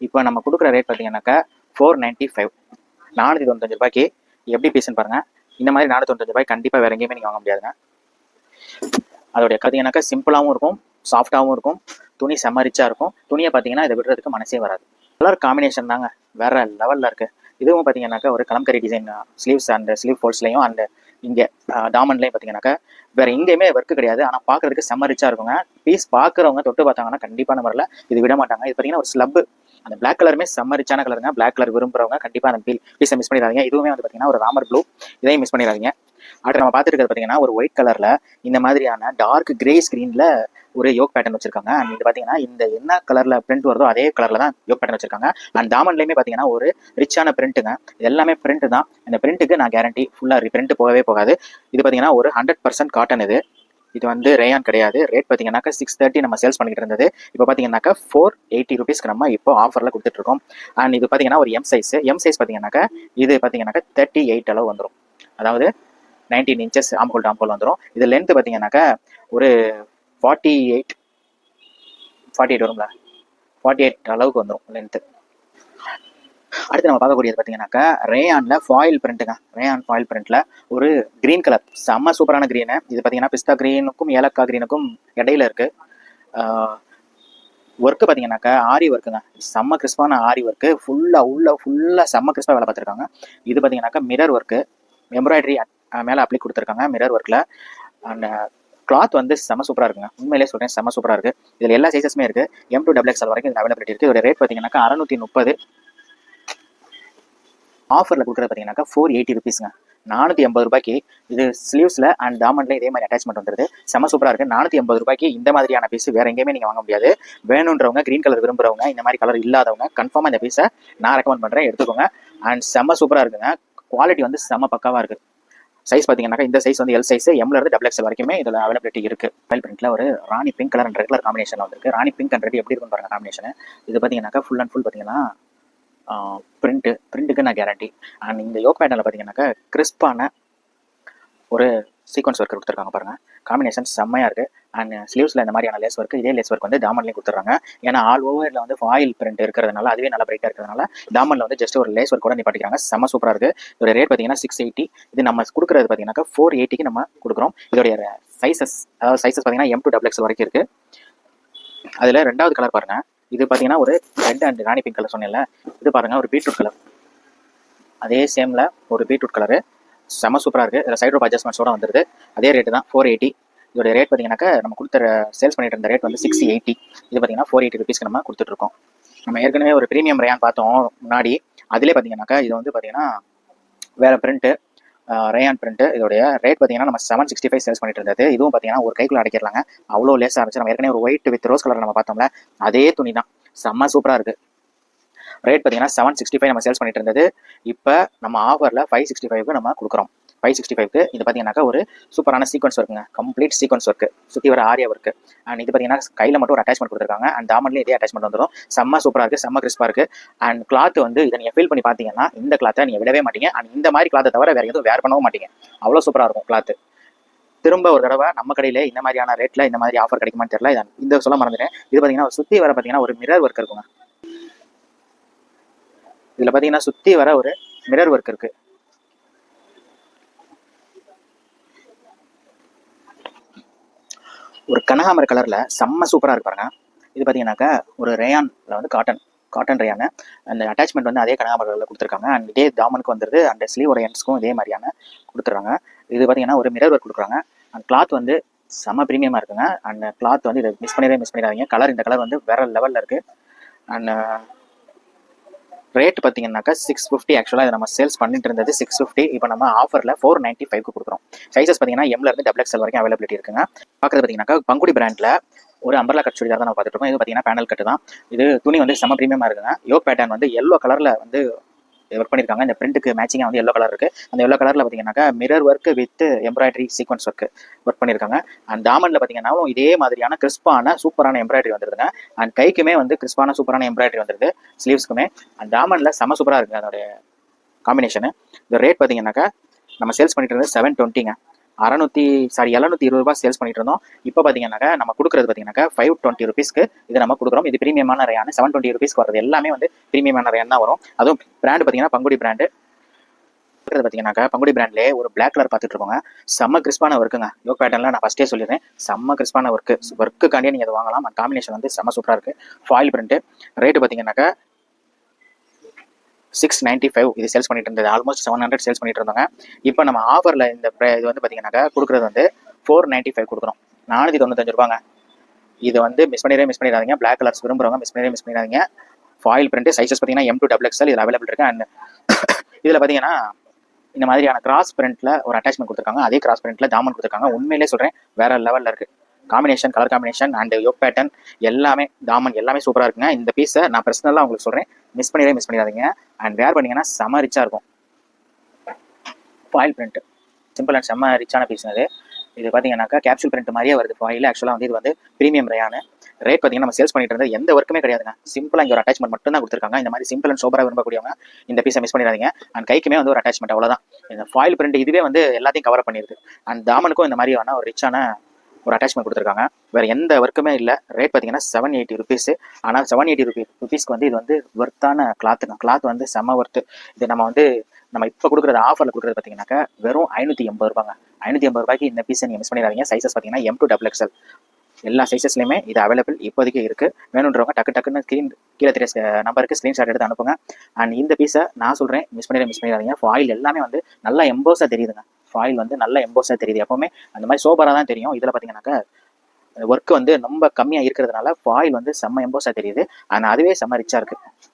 இப்போ நம்ம கொடுக்குற ரேட் பார்த்தீங்கன்னாக்கா 495, 495 ரூபாய்க்கு. எப்படி பீஸ்ன்னு பாருங்க. இந்த மாதிரி 495 ரூபாய் கண்டிப்பாக வேற எங்கேயுமே நீங்கள் வாங்க முடியாதுங்க. அதோடைய பார்த்தீங்கன்னாக்கா சிம்பிளாகவும் இருக்கும், சாஃப்டாகவும் இருக்கும், துணி செம்ம ரிச்சா இருக்கும். துணியை பார்த்தீங்கன்னா இதை விடுறதுக்கு மனசே வராது. கலர் காம்பினேஷன் தாங்க வேற லெவலில் இருக்குது. இதுவும் பார்த்தீங்கன்னாக்கா ஒரு kalamkari design sleeves and sleeve ஃபோல்ட்ஸ்லையும் அண்ட் இங்கே டாமண்ட்லையும் பார்த்தீங்கன்னாக்கா வேற எங்கேயுமே ஒர்க்கு கிடையாது. ஆனால் பார்க்கறதுக்கு செம்ம ரிச்சா இருக்குங்க. பீஸ் பார்க்குறவங்க தொட்டு பார்த்தாங்கன்னா கண்டிப்பான முறையில் இது விட மாட்டாங்க. இது பார்த்தீங்கன்னா ஒரு ஸ்லப், அந்த பிளாக் கலருமே செம்ம ரிச்சான கலருங்க. பிளாக் கலர் விரும்புறவங்க கண்டிப்பாக அந்த பீஸை மிஸ் பண்ணிடாதீங்க. இதுவுமே வந்து பார்த்தீங்கன்னா ஒரு ராமர் ப்ளூ, இதையும் மிஸ் பண்ணிடாதீங்க. அடுத்து நம்ம பார்த்துருக்கிறது பார்த்தீங்கன்னா ஒரு ஒயிட் கலரில் இந்த மாதிரியான டார்க் கிரே ஸ்க்ரீனில் ஒரு யோக் பேட்டர்ன் வச்சிருக்காங்க. அண்ட் இது பார்த்தீங்கன்னா இந்த என்ன கலரில் பிரிண்ட் வருதோ அதே கலரில் தான் யோக் பேட்டர்ன் வச்சிருக்காங்க. அண்ட் டாமண்ட்லேயுமே பார்த்தீங்கன்னா ஒரு ரிச்சான பிரிண்ட்டுங்க. இது எல்லாமே பிரிண்ட் தான். இந்த பிரிண்ட்டுக்கு நான் கேரண்டி, ஃபுல்லாக பிரிண்ட் போகவே போகாது. இது பார்த்தீங்கன்னா ஒரு 100% காட்டன். இது இது வந்து ரேயான் கிடையாது. ரேட் பார்த்தீங்கன்னாக்கா 630 நம்ம சேல்ஸ் பண்ணிட்டு இருந்தது. இப்போ பார்த்தீங்கன்னாக்கா 480 ருபீஸ்க்கு நம்ம இப்போ ஆஃபரில் கொடுத்துட்ருக்கோம். அண்ட் இது பார்த்தீங்கன்னா ஒரு எம் சைஸ் பார்த்தீங்கன்னாக்கா இது பார்த்தீங்கன்னாக்கா 38 அளவு வந்துடும். அதாவது 19 இன்ச்சஸ் ஆம்கோல் டாம்போல் வந்துடும். இது லென்த்து பார்த்தீங்கன்னாக்கா ஒரு 48 வரும்ல, 48 அளவுக்கு வந்துடும் லென்த்து. அடுத்து நம்ம பார்க்கக்கூடியது பார்த்தீங்கன்னாக்கா ரேயானில் ஃபாயில் பிரிண்ட்டுங்க. ரேயான் ஃபாயில் பிரிண்ட்டில் ஒரு க்ரீன் கலர் செம்ம சூப்பரான க்ரீனு. இது பார்த்தீங்கன்னா பிஸ்தா க்ரீனுக்கும் ஏலக்காய் க்ரீனுக்கும் இடையில இருக்குது. ஒர்க்கு பார்த்தீங்கன்னாக்கா ஆரி ஒர்க்குங்க. செம்ம கிறிஸ்பான ஆரி ஒர்க்கு, ஃபுல்லாக செம்ம கிறிஸ்பாக வேலை பார்த்துருக்காங்க. இது பார்த்தீங்கன்னாக்கா மிரர் ஒர்க்கு, எம்ப்ராய்டரி மேலே அப்ளை கொடுத்துருக்காங்க மிரர் ஒர்க்கில். அண்ட் கிளாத் வந்து செம்ம சூப்பராக இருக்குங்க. உண்மையிலே சொல்கிறேன், செம்ம சூப்பராக இருக்குது. இதில் எல்லா சைஸஸுமே இருக்குது. M to XXL வரைக்கும் இது அவைலபிலிட்டி இருக்குது. இதோட ரேட் பார்த்தீங்கன்னாக்கா 630. ஆஃபரில் கொடுக்குறது பார்த்தீங்கன்னாக்கா 480 ருபீஸ்ங்க. 480 ரூபாய்க்கு இது ஸ்லீவ்ஸில் அண்ட் தாமன்ல இதே மாதிரி அட்டாச்மெண்ட் வந்துருது. செம்ம சூப்பராக இருக்குது. 480 ரூபாய்க்கு இந்த மாதிரியான பீஸ் வேறு எங்கேயுமே நீங்கள் வாங்க முடியாது. வேணுன்றவங்க, க்ரீன் கலர் விரும்புகிறவங்க, இந்த மாதிரி கலர் இல்லாதவங்க கன்ஃபார்மாக இந்த பீஸை நான் ரெக்கமெண்ட் பண்ணுறேன், எடுத்துக்கோங்க. அண்ட் செம்ம சூப்பராக இருக்குங்க. குவாலிட்டி வந்து செம்ம பக்காவாக இருக்குது. சைஸ் பார்த்தீங்கன்னாக்கா இந்த சைஸ் வந்து எல் சைஸ், எம்ல இருந்து XXL வரைக்குமே இதில் அவைலபிலிட்டி இருக்குது. ஃபைல் பிரிண்ட்டில் ஒரு rani pink colour and red colour combination வந்துருக்கு. ராணி பிங்க் அண்ட் ரெட் எப்படி இருக்குன்னு பாருங்க காம்பினேஷன். இது பார்த்தீங்கன்னாக்கா ஃபுல் அண்ட் ஃபுல் பார்த்தீங்கன்னா பிரிண்ட்டுக்கு நான் கேரண்டி. அண்ட் இந்த யோக் பேட்டர்னில் பார்த்தீங்கன்னாக்கா கிறிஸ்பான ஒரு சீக்வன்ஸ் ஒர்க் கொடுத்துருக்காங்க பாருங்கள். காம்பினேஷன் செம்மையாக இருக்குது. அண்ட் ஸ்லீவ்ஸில் இந்த மாதிரியான லேஸ் ஒர்க், இதே லேஸ் ஒர்க் வந்து தாமன்லேயும் கொடுத்துட்றாங்க. ஏன்னா ஆல் ஓவரில் வந்து ஃபாயில் பிரிண்ட் இருக்கிறதுனால, அதுவே நல்லா பிரைட்டாக இருக்கிறதுனால தாமனில் வந்து ஜஸ்ட் ஒரு லேஸ் ஒர்க் கூட நிப்பாட்டிக்கிறாங்க. செம்ம சூப்பராக இருக்குது. இதோட ரேட் பார்த்தீங்கன்னா 680. இது நம்ம கொடுக்குறது பார்த்தீங்கன்னாக்கா 480க்கு நம்ம கொடுக்குறோம். இதோடைய சைஸஸ் பார்த்தீங்கன்னா M to XXL வரைக்கும் இருக்குது. அதில் ரெண்டாவது கலர் பாருங்கள். இது பார்த்தீங்கன்னா ஒரு red and Rani pink colour சொன்னேன்ல, இது பாருங்கள் ஒரு பீட்ரூட் கலர். அதே சேமில் ஒரு பீட்ரூட் கலரு செம்ம சூப்பராக இருக்குது. இதில் சைட் ரோப் அட்ஜஸ்ட்மெண்ட்ஸோட வந்துருது. அதே ரேட்டு தான் 480. இதோட ரேட் பார்த்தீங்கன்னாக்கா நம்ம கொடுத்த சேல்ஸ் பண்ணிட்டு இருந்த ரேட் வந்து 680. இது பார்த்தீங்கன்னா 480 ருபீஸ்க்கு நம்ம கொடுத்துட்ருக்கோம். நம்ம ஏற்கனவே ஒரு ப்ரீமியம் ரேயான் பார்த்தோம் முன்னாடி. அதிலே பார்த்தீங்கன்னாக்கா இது வந்து பார்த்தீங்கன்னா வேறு பிரிண்ட்டு, ரேயான் பிரிண்ட்டு. இதோடைய ரேட் பார்த்தீங்கன்னா நம்ம 765 சேல்ஸ் பண்ணிட்டு இருந்தது. இதுவும் பார்த்தீங்கன்னா ஒரு கைக்குள்ள அடைக்கிறாங்க, அவ்வளோ லேஸாக இருந்துச்சு. நம்ம ஏற்கனவே ஒரு ஒயிட் வித் ரோஸ் கலர் நம்ம பார்த்தோம்ல, அதே துணி தான். செம்ம சூப்பராக இருக்குது. ரேட் பார்த்தீங்கன்னா 765 நம்ம சேல்ஸ் பண்ணிட்டு இருந்தது. இப்போ நம்ம ஆஃபரில் 565க்கு நம்ம கொடுக்குறோம். 565க்கு இது பார்த்தீங்கன்னாக்கா ஒரு சூப்பரான சீக்வன்ஸ் ஒர்க்குங்க. கம்ப்ளீட் சீக்வன்ஸ் ஒர்க்கு, சுற்றி வர ஆரியா ஒர்க்கு. அண்ட் இது பார்த்தீங்கன்னா கையில் மட்டும் ஒரு அட்டாச்மெண்ட் கொடுத்துருக்காங்க. அண்ட் தாமன்லேயே இதே அட்டாச்மெண்ட் வந்துடும். செம்ம சூப்பராக இருக்குது, செம்ம கிறிஸ்பாக இருக்குது. அண்ட் கிளாத் வந்து இதை நீங்கள் ஃபீல் பண்ணி பார்த்தீங்கன்னா இந்த கிளாத்தை நீங்கள் விடவே மாட்டீங்க. அண்ட் இந்த மாதிரி கிளாத்தை தவிர வேறு எதுவும் வேர் பண்ணவும் மாட்டீங்க. அவ்வளோ சூப்பராக இருக்கும் கிளாத்து. திரும்ப ஒரு தடவை நம்ம கடையில் இந்த மாதிரியான ரேட்டில் இந்த மாதிரி ஆஃபர் கிடைக்குமான்னு தெரியல. இந்த சொல்ல மறந்துட்டேன். இது பார்த்தீங்கன்னா சுற்றி வர பார்த்தீங்கன்னா ஒரு மிரர் ஒர்க் இருக்குங்க. இதில் பார்த்தீங்கன்னா சுற்றி வர ஒரு மிரர் ஒர்க் இருக்கு. ஒரு கனகாமர கலரில் செம்ம சூப்பராக இருக்கு பாருங்க. இது பார்த்தீங்கன்னாக்கா ஒரு ரேயானில் வந்து காட்டன் ரேயானு. அந்த அட்டாச்மெண்ட் வந்து அதே கனகாமர கலரில் கொடுத்துருக்காங்க. அண்ட் இதே தாமனுக்கு வந்துடுது. அண்ட் ஸ்லீவ் எண்ட்ஸ்க்கும் இதே மாதிரியான கொடுத்துட்றாங்க. இது பார்த்தீங்கன்னா ஒரு மிரர் ஒர்க் கொடுக்குறாங்க. அண்ட் கிளாத் வந்து செம்ம ப்ரீமியமாக இருக்குங்க. அண்ட் கிளாத் வந்து இதை மிஸ் பண்ணிடாதீங்க. கலர் இந்த கலர் வந்து வேற லெவலில் இருக்குது. அண்ட் ரேட் பார்த்தீங்கன்னாக்கா 650. ஆக்சுவலாக இதை நம்ம சேல்ஸ் பண்ணிட்டு இருந்தது 650. இப்போ நம்ம ஆஃபரில் 495க்கு கொடுக்குறோம். சைஸஸ் பார்த்தீங்கன்னா எம்ல இருந்து XXL வரைக்கும் அவைலபிலிட்டி இருக்குங்க. பார்க்குறது பார்த்தீங்கன்னாக்கா பங்குடி பிராண்டில் ஒரு அம்பர்லா கட் சுடிதார் தான் நம்ம பார்த்துட்டு இருக்கோம். இது பார்த்தீங்கன்னா பேனல் கட்டு தான். இது துணி வந்து செம்ம ப்ரீமியமாக இருக்குங்க. யோக் பேட்டர்ன் வந்து எல்லோ கலரில் வந்து ஒர்க் பண்ணியிருக்காங்க. இந்த பிரிண்ட்டுக்கு மேட்சிங்காக வந்து எல்லோ கலர் இருக்குது. அந்த எல்லோ கலரில் பார்த்தீங்கன்னாக்கா mirror work with embroidery sequence work பண்ணியிருக்காங்க. அண்ட் தாமனில் பார்த்தீங்கன்னாலும் இதே மாதிரியான கிறிஸ்பான சூப்பரான எம்ப்ராய்டரி வந்துருதுங்க. அண்ட் கைக்குமே வந்து கிறிஸ்பான சூப்பரான எம்ப்ராய்டரி வந்துருது, ஸ்லீவ்ஸ்க்குமே. அண்ட் தாமனில் செம்ம சூப்பராக இருக்குது அதோடைய காம்பினேஷனு. இந்த ரேட் பார்த்தீங்கன்னாக்கா நம்ம சேல்ஸ் பண்ணிட்டு இருந்தது 720ங்க. 720 ரூபாய் சேல்ஸ் பண்ணிட்டு இருந்தோம். இப்போ பார்த்தீங்கன்னாக்கா நம்ம கொடுக்குறது பார்த்தீங்கன்னாக்கா 520 ருபீஸ்க்கு இது நம்ம கொடுக்குறோம். இது ப்ரீமியமான ரேயான். 720 ருபீஸ்க்கு வரது எல்லாமே வந்து ப்ரீமியமான ரேயான் தான் வரும். அதுவும் பிராண்ட் பார்த்தீங்கன்னா பங்குடி பிராண்டு. பார்த்தீங்கன்னாக்கா பங்குடி பிராண்ட்லேயே ஒரு பிளாக் கலர் பார்த்துட்டு இருக்கோங்க. செம்ம கிறிஸ்பான ஒர்க்குங்க. யோக் பேட்டர்னில் நான் ஃபஸ்ட்டே சொல்லிடுறேன், செம்ம கிறிஸ்பான ஒர்க்குக்காண்டியே நீங்கள் அதை வாங்கலாம். காம்பினேஷன் வந்து செம்ம சூப்பராக இருக்குது. Foil print. ரேட்டு பார்த்தீங்கன்னாக்கா 695 இது சேல்ஸ் பண்ணிட்டு இருந்தது. ஆல்மோஸ்ட் 700 சேல்ஸ் பண்ணிட்டு இருந்தாங்க. இப்போ நம்ம ஆஃபரில் இந்த இது வந்து பார்த்தீங்கன்னாக்கா கொடுக்குறது வந்து 495 கொடுக்குறோம். 495 ரூபாங்க. இது வந்து மிஸ் பண்ணிடாதீங்க. பிளாக் கலர்ஸ் விரும்புகிறவங்க மிஸ் பண்ணிடாதீங்க. Foil print. சைஸஸ் பார்த்தீங்கன்னா M to XXL இதில் அவைலபிள் இருக்குது. அண்ட் இதில் பார்த்தீங்கன்னா இந்த மாதிரியான கிராஸ் பிரிண்ட்டில் ஒரு அட்டாச்மெண்ட் கொடுத்துருக்காங்க. அதே கிராஸ் பிரிண்ட்டில் தாமன் கொடுத்துருக்காங்க. உண்மையிலே சொல்கிறேன் வேற லெவலில் இருக்குது. Combination, colour combination and yoke pattern எல்லாமே, தாமன் எல்லாமே சூப்பராக இருக்குங்க. இந்த பீஸை நான் பர்சனலாக உங்களுக்கு சொல்கிறேன், மிஸ் பண்ணிடாதீங்க. அண்ட் வேர் பண்ணிங்கன்னா செம்ம ரிச்சாக இருக்கும். ஃபாயில் பிரிண்ட் சிம்பிள் அண்ட் செம்ம ரிச்சான பீஸ் அது. இது பார்த்தீங்கன்னாக்கா கேப்சூல் பிரிண்ட் மாதிரியே வருது ஃபாயில். ஆக்சுவலாக வந்து இது வந்து ப்ரீமியம் ரேயானு. ரேட் பார்த்தீங்கன்னா நம்ம சேல்ஸ் பண்ணிட்டு இருந்தது எந்த ஒர்க்குமே கிடையாதுங்க. சிம்பிளாக இங்கே ஒரு அட்டாச்மெண்ட் மட்டும் தான் கொடுத்துருக்காங்க. இந்த மாதிரி சிம்பிள் அண்ட் சூப்பராக விரும்பக்கூடியவங்க இந்த பீஸை மிஸ் பண்ணிடாதீங்க. அண்ட் கைக்குமே வந்து ஒரு அட்டாச்மெண்ட் அவ்வளோதான். இந்த ஃபாயில் பிரிண்ட் இதுவே வந்து எல்லாத்தையும் கவர் பண்ணிடுது. அண்ட் தாமனுக்கும் இந்த மாதிரி ஒரு ரிச்சான ஒரு அட்டாச்மெண்ட் கொடுத்துருக்காங்க. வேறு எந்த ஒர்க்குமே இல்லை. ரேட் பார்த்தீங்கன்னா 780 ருபீஸ். ஆனால் 780 ருபீஸ்க்கு வந்து இது வந்து ஒர்த்தான கிளாத்துங்க. கிளாத் வந்து செம்ம ஒர்த்து. இது நம்ம இப்போ கொடுக்குறது ஆஃபரில் கொடுக்குறது பார்த்தீங்கன்னாக்கா வெறும் 580 ரூபாங்க. 580 ரூபாய்க்கு இந்த பீஸை நீங்கள் மிஸ் பண்ணிடாதீங்க. சைஸஸ் பார்த்தீங்கன்னா M2 XXL எல்லா சைஸஸ்லையுமே இது அவைலபிள் இப்போதைக்கு இருக்குது. வேணுன்றவங்க டக்குன்னு கீழே தெரிய நம்பருக்கு ஸ்க்ரீன்ஷாட் எடுத்து அனுப்புங்க. அண்ட் இந்த பீஸை நான் சொல்கிறேன், மிஸ் பண்ணிடாதீங்க. ஃபாயில் எல்லாமே வந்து நல்லா எம்போஸாக தெரியுதுங்க. ஃபாயில் வந்து நல்ல எம்போஸாக தெரியுது. எப்போவுமே அந்த மாதிரி சோபராக தான் தெரியும். இதில் பார்த்தீங்கன்னாக்கா ஒர்க் வந்து ரொம்ப கம்மியாக இருக்கிறதுனால ஃபாயில் வந்து செம்ம எம்போஸாக தெரியுது. ஆனால் அதுவே செம்ம ரிச்சாக இருக்குது.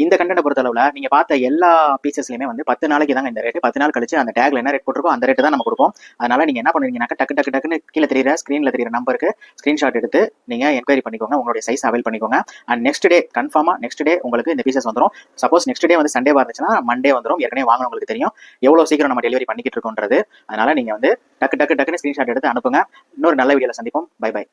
இந்த கண்டென்ட் பொறுத்தளவுல நீங்க பார்த்த எல்லா பீசஸ்லயுமே வந்து 10 நாளைக்கு தாங்க இந்த ரேட். 10 நாள் கழிச்சு அந்த டேக்ல என்ன ரேட் போட்டிருக்கோ அந்த ரேட் தான் நம்ம கொடுப்போம். அதனால நீங்க என்ன பண்ணுவீங்கன்னாக்கா டக்குன்னு கீழே தெரியுற ஸ்கிரீன்ல தெரியுற நம்பருக்கு ஸ்கிரீன்ஷாட் எடுத்து நீங்க என்கொயரி பண்ணிக்கோங்க. உங்களுடைய சைஸ் அவைல் பண்ணிக்கோங்க. அண்ட் நெக்ஸ்ட் டே கன்ஃபார்மா நெக்ஸ்ட் டே உங்களுக்கு இந்த பீசஸ் வந்துடும். சப்போஸ் நெக்ஸ்ட் டே வந்து சண்டேவா இருந்துச்சுன்னா மண்டே வந்துடும். ஏற்கனவே வாங்கினவங்களுக்கு தெரியும் எவ்வளவு சீக்கிரம் நம்ம டெலிவரி பண்ணிக்கிட்டு இருக்கோன்றது. அதனால நீங்க வந்து டக்குன்னு ஸ்கிரீன்ஷாட் எடுத்து அனுப்புங்க. இன்னொரு நல்ல வீடியோல சந்திப்போம். பை.